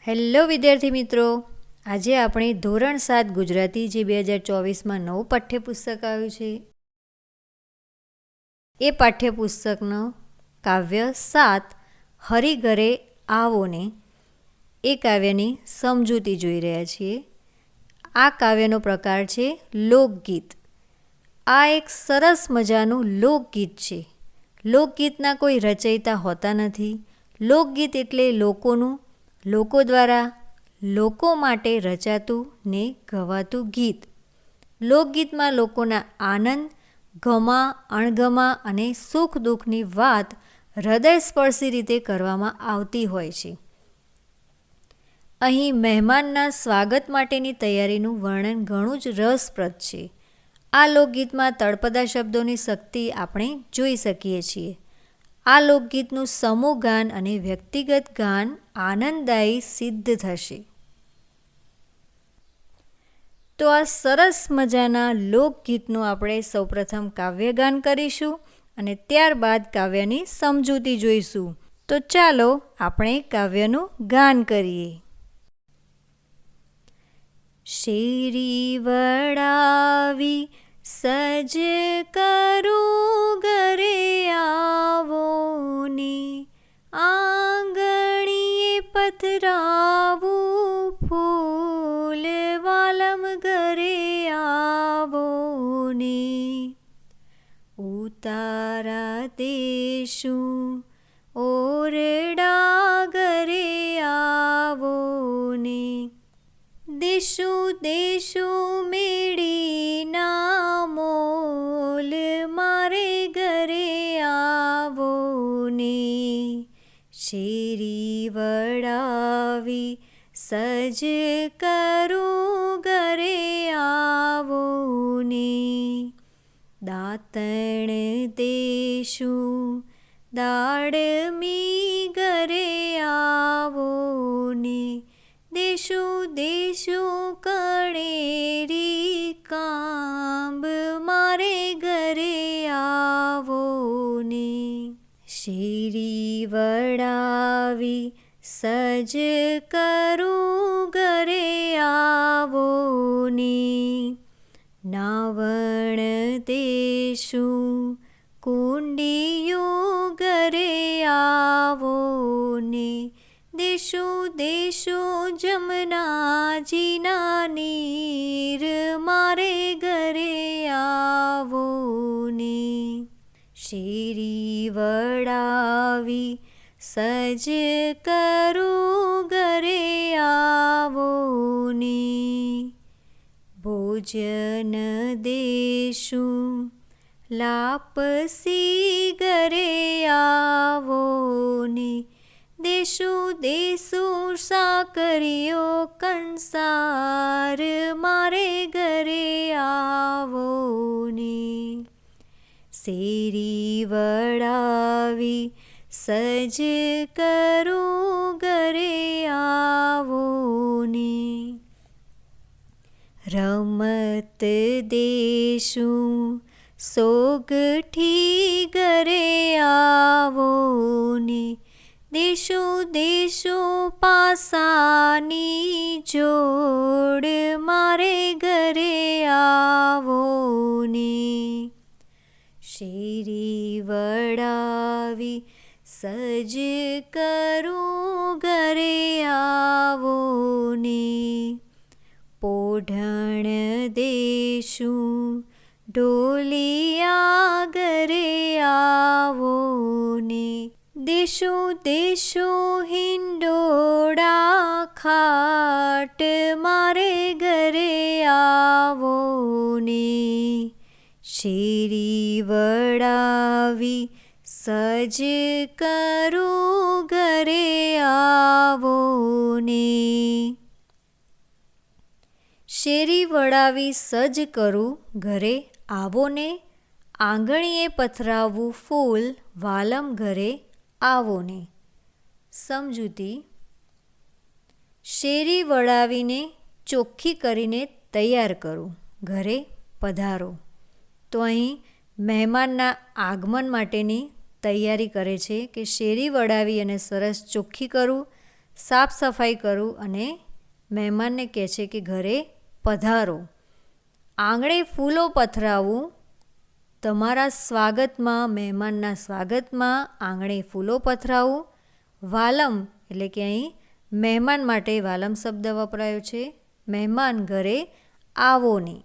Hello વિદ્યાર્થી મિત્રો, આજે આપણે ધોરણ 7 ગુજરાતી જે 2024માં નવું પાઠ્યપુસ્તક આવ્યું છે એ પાઠ્યપુસ્તકનો કાવ્ય 7 હરિઘરે આવોને એ કાવ્યની સમજૂતી જોઈ રહ્યા છીએ. આ કાવ્યનો પ્રકાર છે લોકગીત. આ એક સરસ મજાનું લોકગીત છે. લોકગીતના કોઈ રચયિતા હોતા નથી. લોકગીત એટલે લોકોનું, લોકો દ્વારા લોકો માટે રચાતું ને ગવાતું ગીત. લોકગીતમાં લોકોના આનંદ, ગમા, અણગમા અને સુખ દુઃખની વાત હૃદયસ્પર્શી રીતે કરવામાં આવતી હોય છે. અહીં મહેમાનના સ્વાગત માટેની તૈયારીનું વર્ણન ઘણું જ રસપ્રદ છે. આ લોકગીતમાં તળપદા શબ્દોની શક્તિ આપણે જોઈ શકીએ છીએ. આ લોકગીતનું સમૂહ ગાન અને વ્યક્તિગત ગાન આનંદદાયી સિદ્ધ થશે. તો આ સરસ મજાના લોકગીતનું આપણે સૌપ્રથમ કાવ્યગાન કરીશું અને ત્યારબાદ કાવ્યની સમજૂતી જોઈશું. તો ચાલો આપણે કાવ્યનું ગાન કરીએ. શેરી વડાવી સજ કરું ઘરે આવો ને, આંગણીએ પથરાવું ફૂલ વાલમ ઘરે આવો ને, ઉતારા દેશું ઓરડા ઘરે આવો ને, દેશું દેશું મેળીના મોલ મારે ઘરે આવો ને, શેરી વડાવી સજ કરું ઘરે આવો ને, દાંતણ દેશું દાડમી ઘરે આવો ને, દેશું દેશું કણેરી કાંબ મારે ઘરે આવો ને, શેરી વડાવી સજ કરું ઘરે આવો ને, નાવણ દેશું કુંડિયું ઘરે આવો ને, દેશું દેશું જમનાજીના નીર મારે ઘરે આવો ને, શેરી વડાવી સજ કરું ઘરે આવો ને, ભોજન દેશું લાપસી ઘરે આવો ને, દેશું દેશું સાકરીઓ કંસાર મારે ઘરે આવો ને, શેરી વડાવી સજ કરું ઘરે આવો ને, રમત દેશું સોગઠી ઘરે આવો ને, દેશું દેશું પાસાની જોડ મારે ઘરે આવો ને, શેરી વડાવી સજ કરું ઘરે આવો ને, પોઢણ દેશું ઢોલિયા ઘરે આવો ને, દેશું દેશું હિંડોળા ખાટ મારે ઘરે આવો ને, શેરી વડાવી સજ કરું ઘરે આવો ને, શેરી વડાવી સજ કરું ઘરે આવો ને, આંગણીએ પથરાવું ફૂલ વાલમ ઘરે આવો ને. સમજૂતી: શેરી વડાવીને ચોખ્ખી કરીને તૈયાર કરું, ઘરે પધારો. તો અહીં મહેમાનના આગમન માટેની તૈયારી કરે છે કે શેરી વડાવી અને સરસ ચોખ્ખી કરું, સાફ સફાઈ કરું અને મહેમાનને કહે છે કે ઘરે પધારો. આંગણે ફૂલો પથરાવું, તમારા સ્વાગતમાં, મહેમાનના સ્વાગતમાં આંગણે ફૂલો પથરાવું. વાલમ એટલે કે અહીં મહેમાન માટે વાલમ શબ્દ વપરાયો છે. મહેમાન ઘરે આવો ને.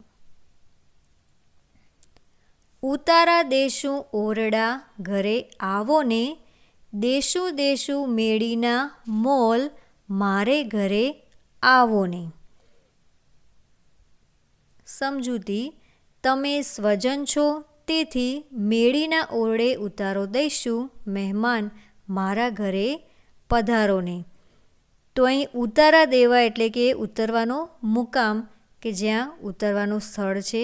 ઉતારા દેશું ઓરડા ઘરે આવો ને, દેશું દેશું મેળીના મોલ મારે ઘરે આવો ને. સમજૂતી: તમે સ્વજન છો, તેથી મેળીના ઓરડે ઉતારો દઈશું, મહેમાન મારા ઘરે પધારો ને. તો અહીં ઉતારા દેવા એટલે કે ઉતરવાનો મુકામ, કે જ્યાં ઉતરવાનું સ્થળ છે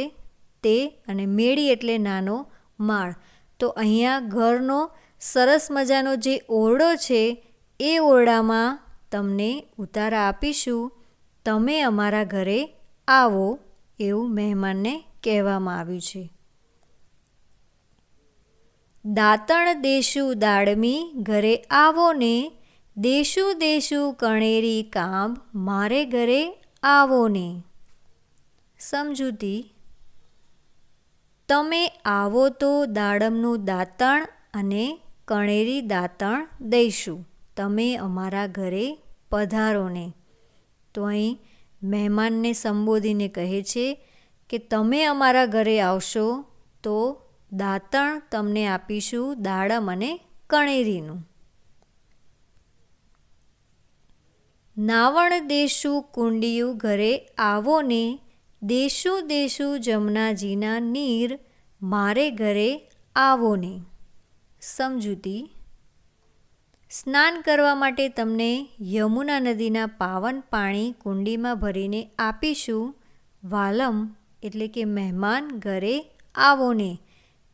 તે, અને મેળી એટલે નાનો માળ. તો અહીંયા ઘરનો સરસ મજાનો જે ઓરડો છે એ ઓરડામાં તમને ઉતારા આપીશું, તમે અમારા ઘરે આવો, એવું મહેમાનને કહેવામાં આવ્યું છે. દાતણ દેશું દાડમી ઘરે આવો ને, દેશું દેશું કણેરી કાંબ મારે ઘરે આવો ને. સમજૂતી: તમે આવો તો દાડમનું દાતણ અને કણેરી દાતણ દઈશું, તમે અમારા ઘરે પધારો ને. તો અહીં મહેમાનને સંબોધીને કહે છે કે તમે અમારા ઘરે આવશો તો દાતણ તમને આપીશું, દાડમ અને કણેરીનું. નાવણ દેશું કુંડિયું ઘરે આવો ને, દેશું દેશું જમનાજીના નીર મારે ઘરે આવો ને. સમજૂતી: સ્નાન કરવા માટે તમને યમુના નદીના પાવન પાણી કુંડીમાં ભરીને આપીશું, વાલમ એટલે કે મહેમાન ઘરે આવો ને.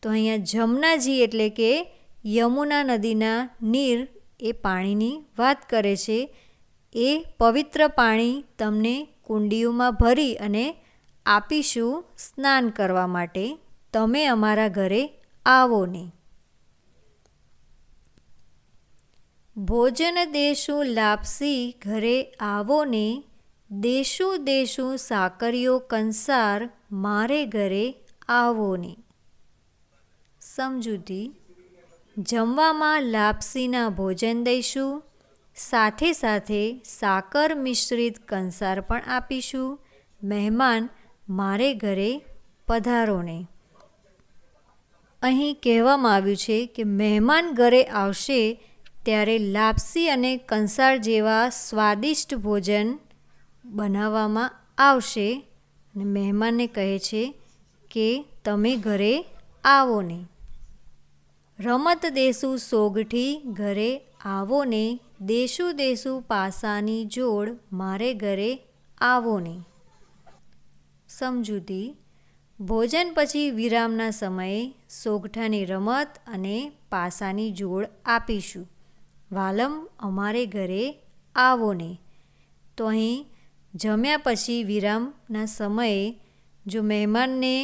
તો અહીંયા જમનાજી એટલે કે યમુના નદીના નીર એ પાણીની વાત કરે છે. એ પવિત્ર પાણી તમને કુંડીઓમાં ભરી અને આપીશું સ્નાન કરવા માટે, તમે અમારા ઘરે આવો ને. ભોજન દેશું લાપસી ઘરે આવો ને, દેશું દેશું સાકરીઓ કંસાર મારે ઘરે આવો ને. સમજૂતી: જમવામાં લાપસીના ભોજન દઈશું, સાથે સાથે સાકર મિશ્રિત કંસાર પણ આપીશું, મહેમાન મારે ઘરે પધારો ને. અહીં કહેવામાં આવ્યું છે કે મહેમાન ઘરે આવશે ત્યારે લાપસી અને કંસાર જેવા સ્વાદિષ્ટ ભોજન બનાવવામાં આવશે, અને મહેમાનને કહે છે કે તમે ઘરે આવો ને. રમત દેશું સોગઠી ઘરે આવો ને, દેશું દેશું પાસાની જોડ મારે ઘરે આવો ને. સમજૂતી: ભોજન પછી વિરામના સમયે સોગઠાની રમત અને પાસાની જોડ આપીશું, વાલમ અમારે ઘરે આવો ને. તો અહીં જમ્યા પછી વિરામના સમયે જો મહેમાનને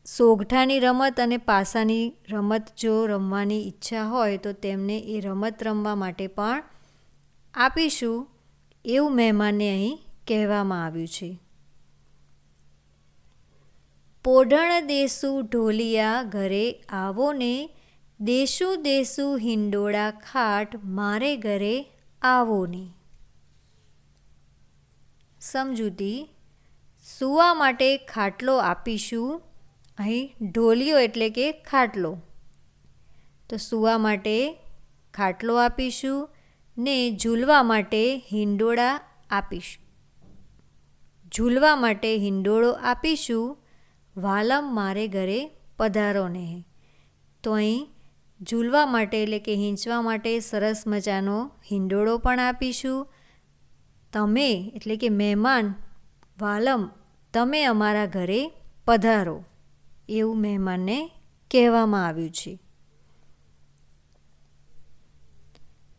સોગઠાની રમત અને પાસાની રમત જો રમવાની ઈચ્છા હોય તો તેમને એ રમત રમવા માટે પણ આપીશું, એવું મહેમાનને અહીં કહેવામાં આવ્યું છે. પોઢણ દેશું ઢોલિયા ઘરે આવો ને, દેશું દેશું હિંડોળા ખાટ મારે ઘરે આવો ને. સમજૂતી: સૂવા માટે ખાટલો આપીશું, અહીં ઢોલિયો એટલે કે ખાટલો, તો સૂવા માટે ખાટલો આપીશું ને ઝૂલવા માટે હિંડોળા આપીશું, ઝૂલવા માટે હિંડોળો આપીશું, વાલમ મારે ઘરે પધારો ને. તો અહીં ઝૂલવા માટે એટલે કે હીંચવા માટે સરસ મજાનો હિંડોળો પણ આપીશું, તમે એટલે કે મહેમાન, વાલમ તમે અમારા ઘરે પધારો, એવું મહેમાનને કહેવામાં આવ્યું છે.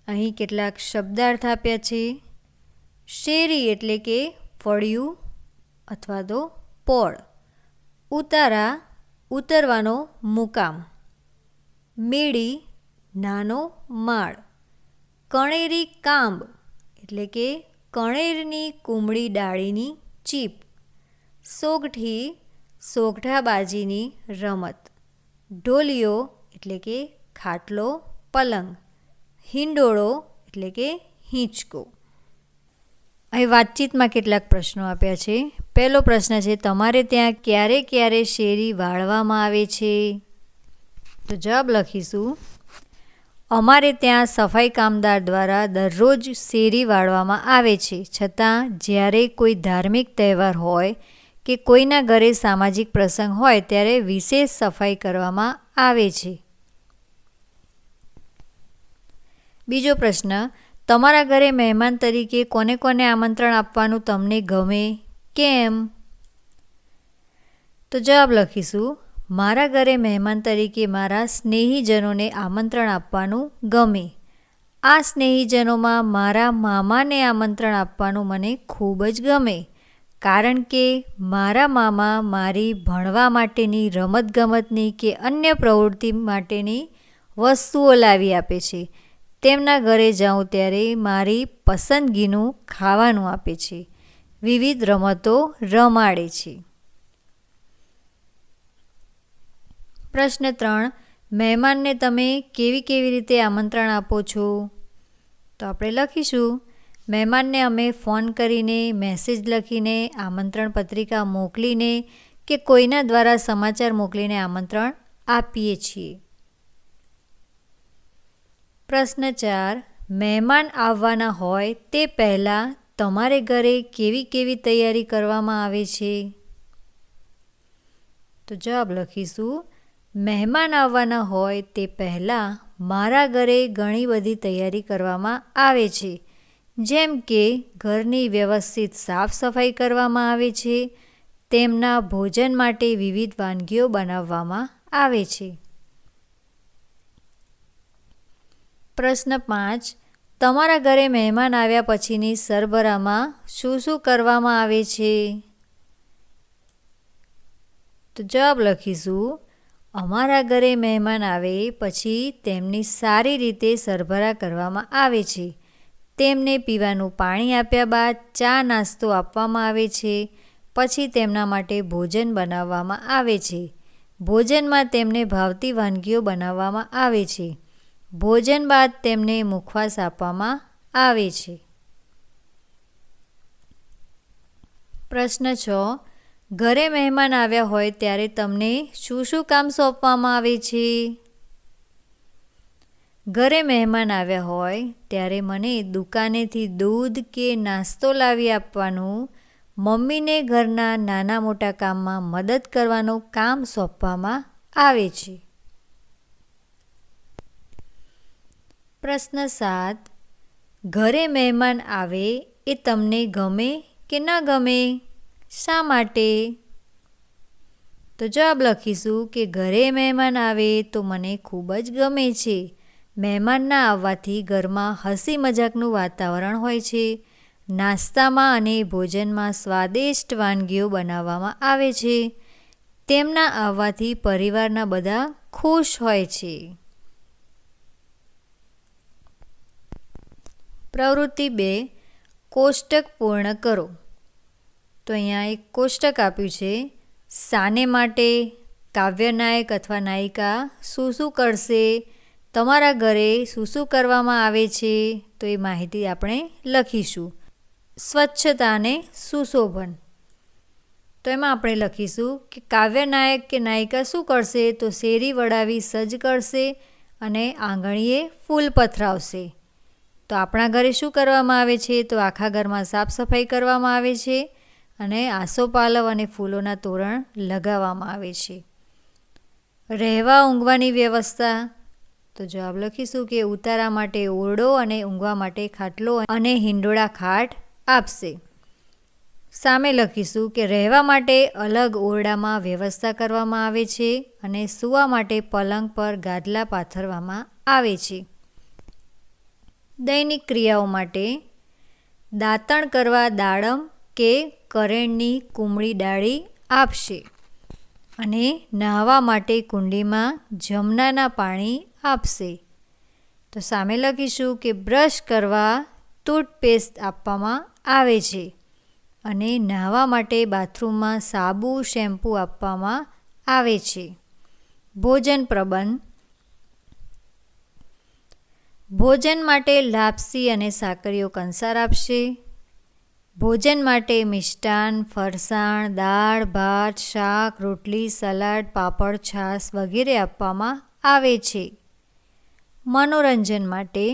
અહીં કેટલાક શબ્દાર્થ આપ્યા છે. શેરી એટલે કે ફળિયું અથવા તો પોળ. ઉતારા ઉતરવાનો મુકામ. મેળી નાનો માળ. કણેરી કાંબ એટલે કે કણેરની કુમળી ડાળીની ચીપ. સોગઠી સોગઠાબાજીની રમત. ઢોલિયો એટલે કે ખાટલો, પલંગ. હિંડોળો એટલે કે હિંચકો. અહીં વાતચીતમાં કેટલાક પ્રશ્નો આપ્યા છે. પહેલો પ્રશ્ન છે, તમારે ત્યાં ક્યારે ક્યારે શેરી વાળવામાં આવે છે? તો જવાબ લખીશું, અમારે ત્યાં સફાઈ કામદાર દ્વારા દરરોજ શેરી વાળવામાં આવે છે. છતાં જ્યારે કોઈ ધાર્મિક તહેવાર હોય કે કોઈના ઘરે સામાજિક પ્રસંગ હોય ત્યારે વિશેષ સફાઈ કરવામાં આવે છે. બીજો પ્રશ્ન, તમારા ઘરે મહેમાન તરીકે કોને કોને આમંત્રણ આપવાનું તમને ગમે, કેમ? તો જવાબ લખીશું, મારા ઘરે મહેમાન તરીકે મારા સ્નેહીજનોને આમંત્રણ આપવાનું ગમે. આ સ્નેહીજનોમાં મારા મામાને આમંત્રણ આપવાનું મને ખૂબ જ ગમે, કારણ કે મારા મામા મારી ભણવા માટેની, રમતગમતની કે અન્ય પ્રવૃત્તિ માટેની વસ્તુઓ લાવી આપે છે. તેમના ઘરે જાઉં ત્યારે મારી પસંદગીનું ખાવાનું આપે છે, વિવિધ રમતો રમાડે છે. પ્રશ્ન 3, મહેમાનને તમે કેવી રીતે આમંત્રણ આપો છો? તો આપણે લખીશું, મહેમાનને અમે ફોન કરીને, મેસેજ લખીને, આમંત્રણ પત્રિકા મોકલીને કે કોઈના દ્વારા સમાચાર મોકલીને આમંત્રણ આપીએ છીએ. પ્રશ્ન 4, મહેમાન આવવાના હોય તે પહેલાં તમારે ઘરે કેવી તૈયારી કરવામાં આવે છે? તો જવાબ લખીશું, મહેમાન આવવાના હોય તે પહેલાં મારા ઘરે ઘણી બધી તૈયારી કરવામાં આવે છે. જેમ કે ઘરની વ્યવસ્થિત સાફ સફાઈ કરવામાં આવે છે. તેમના ભોજન માટે વિવિધ વાનગીઓ બનાવવામાં આવે છે. પ્રશ્ન 5, તમારા ઘરે મહેમાન આવ્યા પછીની સરભરામાં શું કરવામાં આવે છે? તો જવાબ લખીશું, અમારા ઘરે મહેમાન આવે પછી તેમની સારી રીતે સરભરા કરવામાં આવે છે. તેમને પીવાનું પાણી આપ્યા બાદ ચા નાસ્તો આપવામાં આવે છે. પછી તેમના માટે ભોજન બનાવવામાં આવે છે. ભોજનમાં તેમને ભાવતી વાનગીઓ બનાવવામાં આવે છે. ભોજન બાદ તેમને મુખવાસ આપવામાં આવે છે. પ્રશ્ન 6, ઘરે મહેમાન આવ્યા હોય ત્યારે તમને શું કામ સોંપવામાં આવે છે? ઘરે મહેમાન આવ્યા હોય ત્યારે મને દુકાનેથી દૂધ કે નાસ્તો લાવી આપવાનું, મમ્મીને ઘરના નાના મોટા કામમાં મદદ કરવાનું કામ સોંપવામાં આવે છે. પ્રશ્ન 7, ઘરે મહેમાન આવે એ તમને ગમે કે ન ગમે? શા માટે? તો જવાબ લખીશું કે ઘરે મહેમાન આવે તો મને ખૂબ જ ગમે છે. મહેમાનના આવવાથી ઘરમાં હસી મજાકનું વાતાવરણ હોય છે. નાસ્તામાં અને ભોજનમાં સ્વાદિષ્ટ વાનગીઓ બનાવવામાં આવે છે. તેમના આવવાથી પરિવારના બધા ખુશ હોય છે. પ્રવૃત્તિ 2, કોષ્ટક પૂર્ણ કરો. તો અહીંયા એક કોષ્ટક આપ્યું છે. શાને માટે, કાવ્યનાયક અથવા નાયિકા શું કરશે, તમારા ઘરે શું કરવામાં આવે છે, તો એ માહિતી આપણે લખીશું. સ્વચ્છતા અને સુશોભન. તો એમાં આપણે લખીશું કે કાવ્યનાયક કે નાયિકા શું કરશે, તો શેરી વડાવી સજ્જ કરશે અને આંગણીએ ફૂલ પથરાવશે. તો આપણા ઘરે શું કરવામાં આવે છે, તો આખા ઘરમાં સાફ સફાઈ કરવામાં આવે છે અને આસોપાલવ અને ફૂલોના તોરણ લગાવવામાં આવે છે. રહેવા ઊંઘવાની વ્યવસ્થા. તો જવાબ લખીશું કે ઉતારા માટે ઓરડો અને ઊંઘવા માટે ખાટલો અને હિંડોળા ખાટ આપશે. સામે લખીશું કે રહેવા માટે અલગ ઓરડામાં વ્યવસ્થા કરવામાં આવે છે અને સૂવા માટે પલંગ પર ગાદલા પાથરવામાં આવે છે. દૈનિક ક્રિયાઓ માટે દાંતણ કરવા દાડમ કે કરેણની કુમળી ડાળી આપશે અને નહાવા માટે કુંડીમાં જમનાના પાણી આપશે. તો સામે લખીશું કે બ્રશ કરવા ટૂથપેસ્ટ આપવામાં આવે છે અને નહાવા માટે બાથરૂમમાં સાબુ શેમ્પૂ આપવામાં આવે છે. ભોજન પ્રબંધ. ભોજન માટે લાપસી અને સાકરીઓ કંસાર આપશે. ભોજન માટે મિષ્ટાન, ફરસાણ, દાળ, ભાત, શાક, રોટલી, સલાડ, પાપડ, છાશ વગેરે આપવામાં આવે છે. મનોરંજન માટે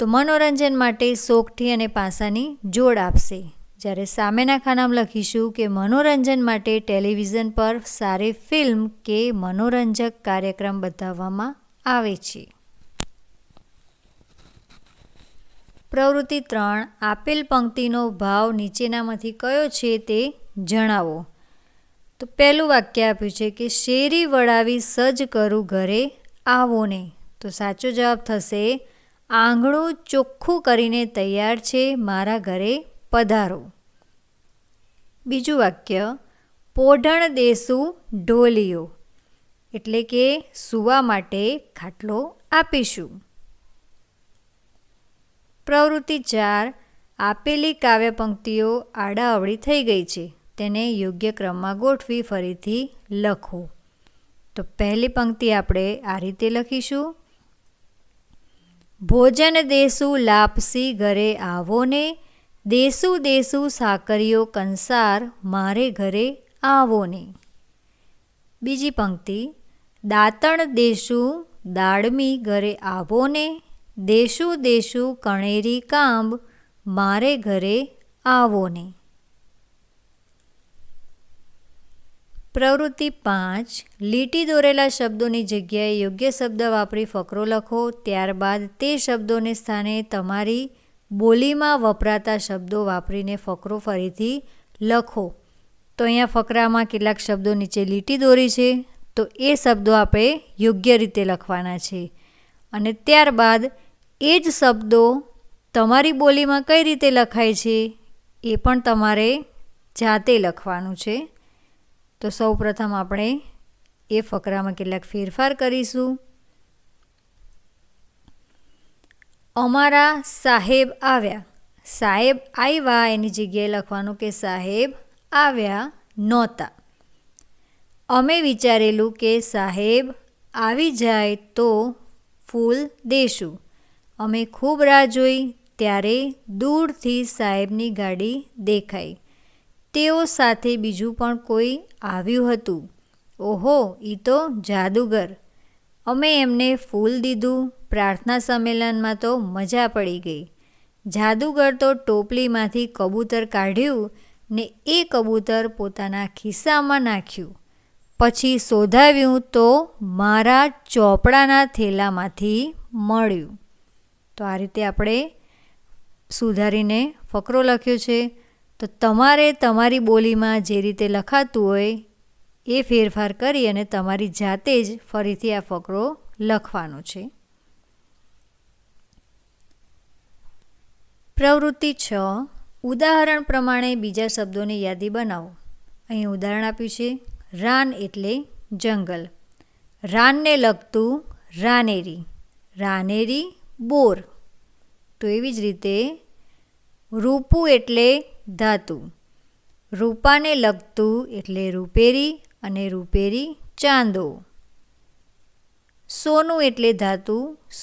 મનોરંજન માટે સોગઠી અને પાસાની જોડ આપશે. જ્યારે સામેના ખાનામાં લખીશું કે મનોરંજન માટે ટેલિવિઝન પર સારી ફિલ્મ કે મનોરંજક કાર્યક્રમ બતાવવામાં આવે છે. પ્રવૃત્તિ 3. આપેલ પંક્તિનો ભાવ નીચેનામાંથી કયો છે તે જણાવો. તો પહેલું વાક્ય આપ્યું છે કે શેરી વળાવી સજ કરું ઘરે આવો ને. તો સાચો જવાબ થશે આંગણું ચોખ્ખું કરીને તૈયાર છે મારા ઘરે પધારો. બીજું વાક્ય પોઢણ દેશું ઢોલિયો એટલે કે સૂવા માટે ખાટલો આપીશું. પ્રવૃત્તિ 4. આપેલી કાવ્ય પંક્તિઓ આડાઅવળી થઈ ગઈ છે, તેને યોગ્ય ક્રમમાં ગોઠવી ફરીથી લખો. તો પહેલી પંક્તિ આપણે આ રીતે લખીશું. ભોજન દેશું લાપસી ઘરે આવો ને, દેશું દેશું સાકરીઓ કંસાર મારે ઘરે આવો ને. બીજી પંક્તિ દાંતણ દેશું દાળમી ઘરે આવો ને, દેશું દેશું કણેરી કાંબ મારે ઘરે આવો ને. પ્રવૃત્તિ 5. લીટી દોરેલા શબ્દોની જગ્યાએ યોગ્ય શબ્દ વાપરી ફકરો લખો. ત્યારબાદ તે શબ્દોને સ્થાને તમારી બોલીમાં વપરાતા શબ્દો વાપરીને ફકરો ફરીથી લખો. તો અહીંયા ફકરામાં કેટલાક શબ્દો નીચે લીટી દોરી છે, તો એ શબ્દો આપણે યોગ્ય રીતે લખવાના છે અને ત્યારબાદ એ જ શબ્દો તમારી બોલીમાં કઈ રીતે લખાય છે એ પણ તમારે જાતે લખવાનું છે. તો સૌપ્રથમ આપણે એ ફકરામાં કેટલાક ફેરફાર કરીશું. અમારા સાહેબ આવ્યા. સાહેબ આવ્યા એની જગ્યાએ લખવાનું કે સાહેબ આવ્યા નહોતા. અમે વિચારેલું કે સાહેબ આવી જાય તો ફૂલ દેશું. અમે ખૂબ રાહ જોઈ ત્યારે દૂરથી સાહેબની ગાડી દેખાઈ. તેઓ સાથે બીજું પણ કોઈ આવ્યું હતું. ઓહો, એ તો જાદુગર. અમે એમને ફૂલ દીધું. પ્રાર્થના સંમેલનમાં તો મજા પડી ગઈ. જાદુગર તો ટોપલીમાંથી કબૂતર કાઢ્યું ને એ કબૂતર પોતાના ખિસ્સામાં નાખ્યું. પછી શોધાવ્યું તો મારા ચોપડાના થેલામાંથી મળ્યું. તો આ રીતે આપણે સુધારીને ફકરો લખ્યો છે. તો તમારે તમારી બોલીમાં જે રીતે લખાતું હોય એ ફેરફાર કરી અને તમારી જાતે જ ફરીથી આ ફકરો લખવાનો છે. પ્રવૃત્તિ 6. ઉદાહરણ પ્રમાણે બીજા શબ્દોની યાદી બનાવો. અહીં ઉદાહરણ આપ્યું છે. રાન એટલે જંગલ. રાનને લગતું રાનેરી. રાનેરી બોર. તો એવી જ રીતે રૂપું એટલે ધાતુ. રૂપાને લગતું એટલે રૂપેરી અને રૂપેરી ચાંદો. સોનું એટલે ધાતુ.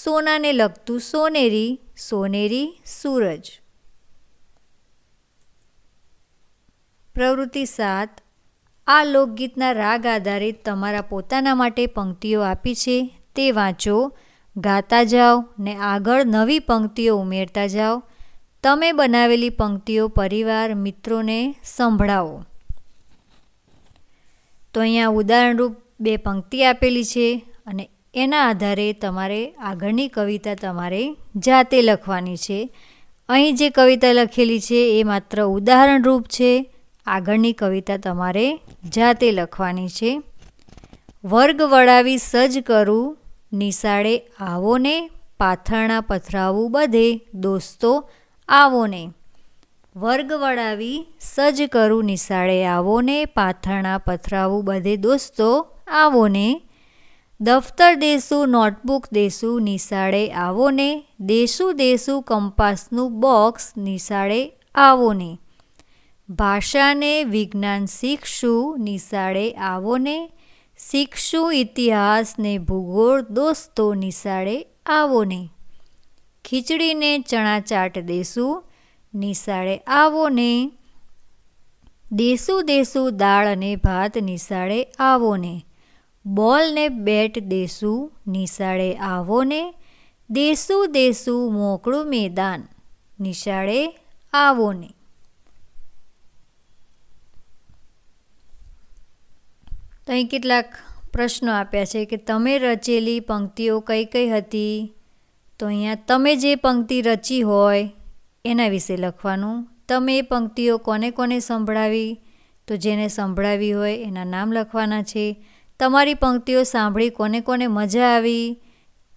સોનાને લગતું સોનેરી. સોનેરી સૂરજ. પ્રવૃત્તિ 7. આ લોકગીતના રાગ આધારિત તમારા પોતાના માટે પંક્તિઓ આપી છે તે વાંચો, ગાતા જાઓ ને આગળ નવી પંક્તિઓ ઉમેરતા જાઓ. તમે બનાવેલી પંક્તિઓ પરિવાર મિત્રોને સંભળાવો. તો અહીંયા ઉદાહરણરૂપ 2 પંક્તિ આપેલી છે અને એના આધારે તમારે આગળની કવિતા તમારે જાતે લખવાની છે. અહીં જે કવિતા લખેલી છે એ માત્ર ઉદાહરણરૂપ છે. આગળની કવિતા તમારે જાતે લખવાની છે. વર્ગ વળાવી સજ કરું નિશાળે આવો ને, પાથરણા પથરાવું બધે દોસ્તો આવો ને. વર્ગ વળાવી સજ કરું નિશાળે આવો ને, પાથરણા પથરાવું બધે દોસ્તો આવો ને. દફતર દેશું, નોટબુક દેશું, નિશાળે આવો ને. દેશું કંપાસનું બોક્સ, નિશાળે આવો ને. ભાષાને વિજ્ઞાન શીખશું, નિશાળે આવો ને. શીખશું ઇતિહાસ ને ભૂગોળ, દોસ્તો નિશાળે આવો ને. ખીચડીને ચણા ચાટ દેશું, નિશાળે આવો ને. દેશું દાળ અને ભાત, નિશાળે આવો ને. બોલ ને બેટ દેશું, નિશાળે આવો ને. દેશું મોકળું મેદાન, નિશાળે આવો ને. તો અહીં કેટલાક પ્રશ્નો આપ્યા છે કે તમે રચેલી પંક્તિઓ કઈ કઈ હતી. તો અહીંયા તમે જે પંક્તિ રચી હોય એના વિશે લખવાનું. તમે એ પંક્તિઓ કોને કોને સંભળાવી, તો જેને સંભળાવી હોય એના નામ લખવાના છે. તમારી પંક્તિઓ સાંભળી કોને કોને મજા આવી,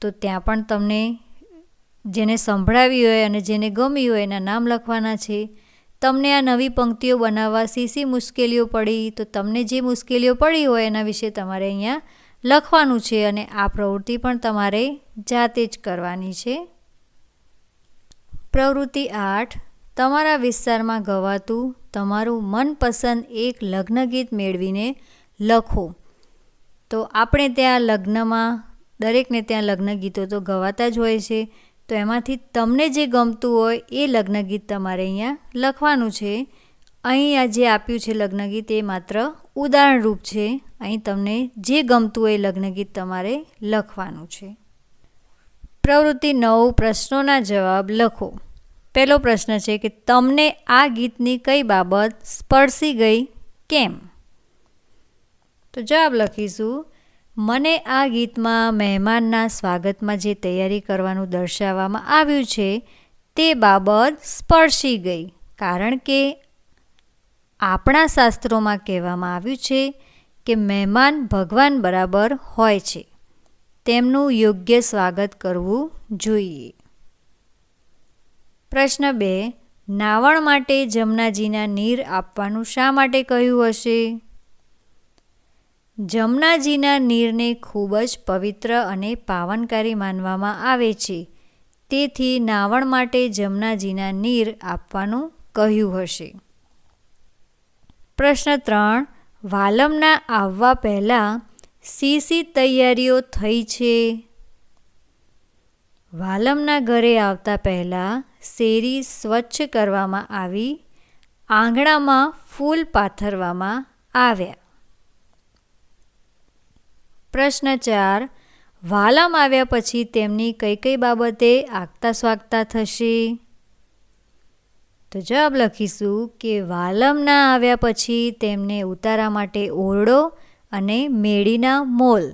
તો ત્યાં પણ તમને જેને સંભળાવી હોય અને જેને ગમી હોય એના નામ લખવાના છે. તમને આ નવી પંક્તિઓ બનાવવા શી મુશ્કેલીઓ પડી, તો તમને જે મુશ્કેલીઓ પડી હોય એના વિશે તમારે અહીંયા લખવાનું છે અને આ પ્રવૃત્તિ પણ તમારે જાતે જ કરવાની છે. પ્રવૃત્તિ 8, તમારા વિસ્તારમાં ગવાતું તમારું મનપસંદ એક લગ્ન ગીત મેળવીને લખો. તો આપણે ત્યાં લગ્નમાં દરેકને ત્યાં લગ્ન ગીતો તો ગવાતા જ હોય છે. તો એમાંથી તમને જે ગમતું હોય એ લગ્ન ગીત તમારે અહીંયા લખવાનું છે. અહીં આ જે આપ્યું છે લગ્ન ગીત એ માત્ર ઉદાહરણરૂપ છે. અહીં તમને જે ગમતું હોય એ લગ્ન ગીત તમારે લખવાનું છે. પ્રવૃત્તિ 9, પ્રશ્નોના જવાબ લખો. પહેલો પ્રશ્ન છે કે તમને આ ગીતની કઈ બાબત સ્પર્શી ગઈ, કેમ? તો જવાબ લખીશું. મને આ ગીતમાં મહેમાનના સ્વાગતમાં જે તૈયારી કરવાનું દર્શાવવામાં આવ્યું છે તે બાબત સ્પર્શી ગઈ, કારણ કે આપણા શાસ્ત્રોમાં કહેવામાં આવ્યું છે કે મહેમાન ભગવાન બરાબર હોય છે, તેમનું યોગ્ય સ્વાગત કરવું જોઈએ. પ્રશ્ન 2, નાવણ માટે જમનાજીના નીર આપવાનું શા માટે કહ્યું હશે? જમનાજીના નીરને ખૂબ જ પવિત્ર અને પાવનકારી માનવામાં આવે છે, તેથી નાવણ માટે જમનાજીના નીર આપવાનું કહ્યું હશે. પ્રશ્ન 3, વાલમના આવવા પહેલાં શી તૈયારીઓ થઈ છે? વાલમના ઘરે આવતા પહેલાં શેરી સ્વચ્છ કરવામાં આવી, આંગણામાં ફૂલ પાથરવામાં આવ્યા. પ્રશ્ન 4, વાલમ આવ્યા પછી તેમની કઈ કઈ બાબતે આગતા સ્વાગતા થશે? તો જવાબ લખીશું કે વાલમના આવ્યા પછી તેમને ઉતારા માટે ઓરડો અને મેળીના મોલ,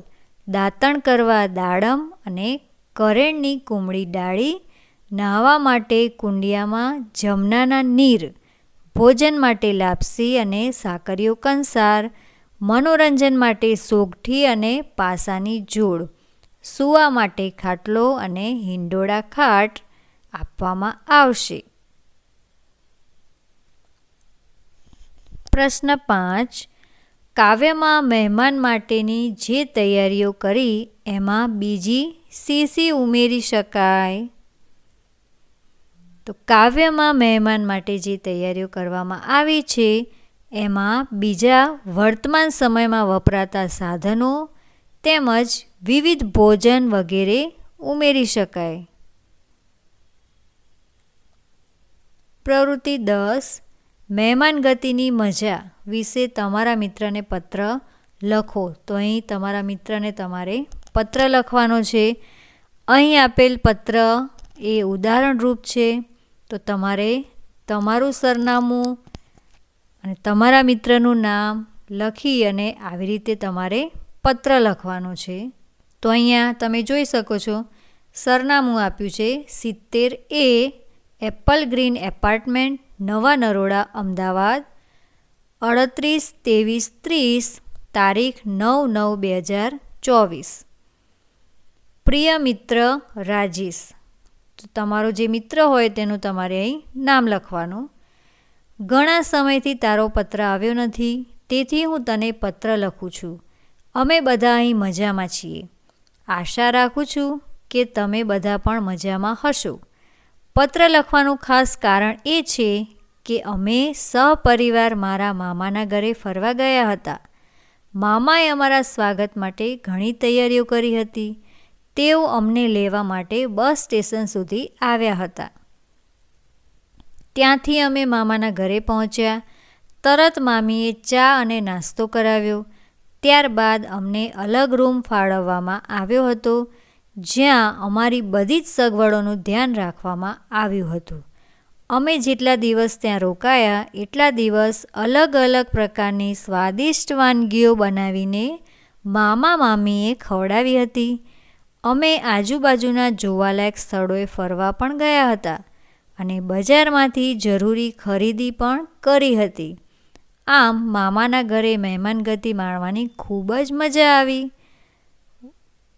દાંતણ કરવા દાડમ અને કરેણની કુમળી ડાળી, નાહવા માટે કુંડિયામાં જમનાના નીર, ભોજન માટે લાપસી અને સાકરીઓ કંસાર, મનોરંજન માટે સોગઠી અને પાસાની જોડ, સૂવા માટે ખાટલો અને હિંડોળા ખાટ આપવામાં આવશે. પ્રશ્ન 5, કાવ્યમાં મહેમાન માટેની જે તૈયારીઓ કરી એમાં બીજી શી ઉમેરી શકાય? તો કાવ્યમાં મહેમાન માટે જે તૈયારીઓ કરવામાં આવી છે એમાં બીજા વર્તમાન સમયમાં વપરાતા સાધનો તેમજ વિવિધ ભોજન વગેરે ઉમેરી શકાય. પ્રવૃત્તિ 10, મહેમાન ગતિની મજા વિશે તમારા મિત્રને પત્ર લખો. તો અહીં તમારા મિત્રને તમારે પત્ર લખવાનો છે. અહીં આપેલ પત્ર એ ઉદાહરણરૂપ છે, તો તમારે તમારું સરનામું અને તમારા મિત્રનું નામ લખી અને આવી રીતે તમારે પત્ર લખવાનો છે. તો અહીંયા તમે જોઈ શકો છો સરનામું આપ્યું છે 70A એપલ ગ્રીન એપાર્ટમેન્ટ, નવા નરોડા, અમદાવાદ 38-23-30, તારીખ 9/9/2024. પ્રિય મિત્ર રાજેશ. તો તમારો જે મિત્ર હોય તેનું તમારે અહીં નામ લખવાનું. ઘણા સમયથી તારો પત્ર આવ્યો નથી, તેથી હું તને પત્ર લખું છું. અમે બધા અહીં મજામાં છીએ. આશા રાખું છું કે તમે બધા પણ મજામાં હશો. પત્ર લખવાનું ખાસ કારણ એ છે કે અમે સહપરિવાર મારા મામાના ઘરે ફરવા ગયા હતા. મામાએ અમારા સ્વાગત માટે ઘણી તૈયારીઓ કરી હતી. તેઓ અમને લેવા માટે બસ સ્ટેશન સુધી આવ્યા હતા. ત્યાંથી અમે મામાના ઘરે પહોંચ્યા. તરત મામીએ ચા અને નાસ્તો કરાવ્યો. ત્યારબાદ અમને અલગ રૂમ ફાળવવામાં આવ્યો હતો, જ્યાં અમારી બધી જ સગવડોનું ધ્યાન રાખવામાં આવ્યું હતું. અમે જેટલા દિવસ ત્યાં રોકાયા એટલા દિવસ અલગ અલગ પ્રકારની સ્વાદિષ્ટ વાનગીઓ બનાવીને મામા મામીએ ખવડાવી હતી. અમે આજુબાજુના જોવાલાયક સ્થળોએ ફરવા પણ ગયા હતા અને બજારમાંથી જરૂરી ખરીદી પણ કરી હતી. આમ મામાના ઘરે મહેમાનગતિ માણવાની ખૂબ જ મજા આવી.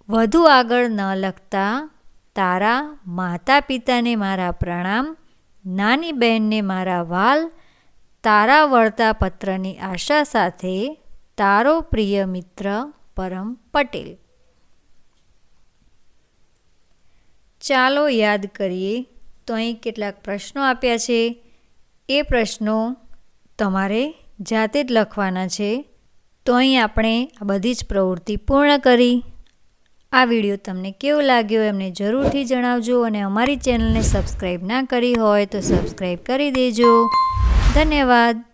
વધુ આગળ ન લખતા તારા માતા પિતાને મારા પ્રણામ, નાની બહેનને મારા વાલ, તારા વળતા પત્રની આશા સાથે તારો પ્રિય મિત્ર પરમ પટેલ. ચાલો યાદ કરીએ. તો અહીં કેટલાક પ્રશ્નો આપ્યા છે. એ પ્રશ્નો તમારે જાતે જ લખવાના છે. તો અહીં આપણે આ બધી જ પ્રવૃત્તિ પૂર્ણ કરી. આ વિડીયો તમને કેવો લાગ્યો એમને જરૂરથી જણાવજો અને અમારી ચેનલને સબસ્ક્રાઈબ ના કરી હોય તો સબસ્ક્રાઈબ કરી દેજો. ધન્યવાદ.